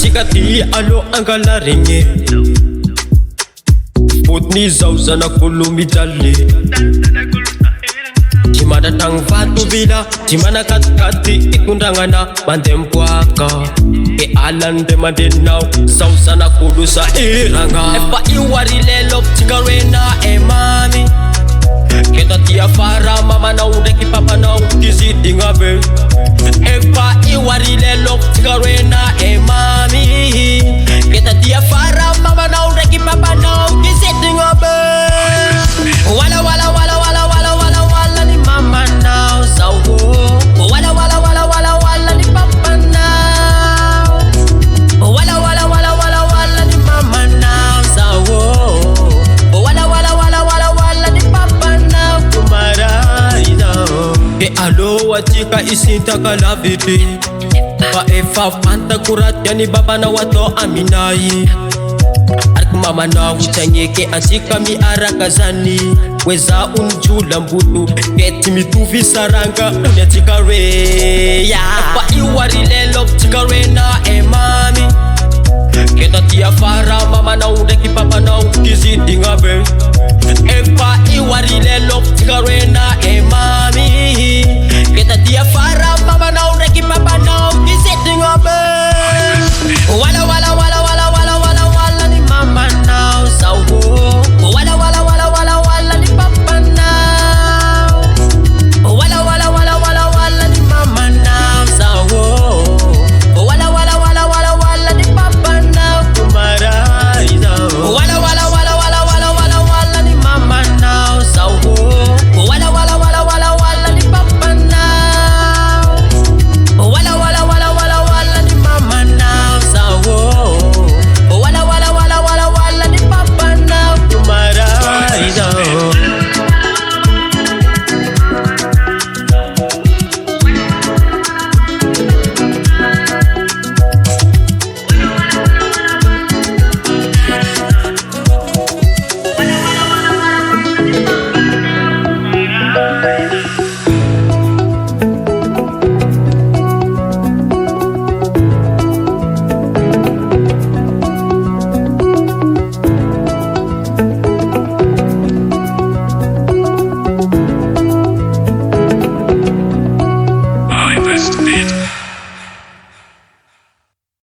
Tikati alo angalaringe Putni zauzana kulumi dali Timana tang fatu bila Timana kat-kati ikundangana Mandempwaka E alan de madenau Zauzana kulu sa iranga Epa iwari lelop tigarena e mami Kita tia fara mama na udeki papa na ukizidi ngabe Epa iwari lelop tigarena e mami Kita tia fara mama na udeki papa na ukizidi ngabe Wala wala wala wala wala wala wala ni mama now sawo Wala wala wala wala wala ni papa now Wala wala wala wala wala ni mama now sawo Wala wala wala wala wala ni papa now kumaraida E alo watika isinta kalabidi Pa efa fanta kurat yani baba na wato aminai Ark mama na utanyeke antika mi arakazani Weza unjula mbutu Keti mitufi saranga Unyatika re Pa iwari lelo tika re na e mami Keta tia fara mama na udeki papa na ukizidi ngabe Epa iwari lelo tika re na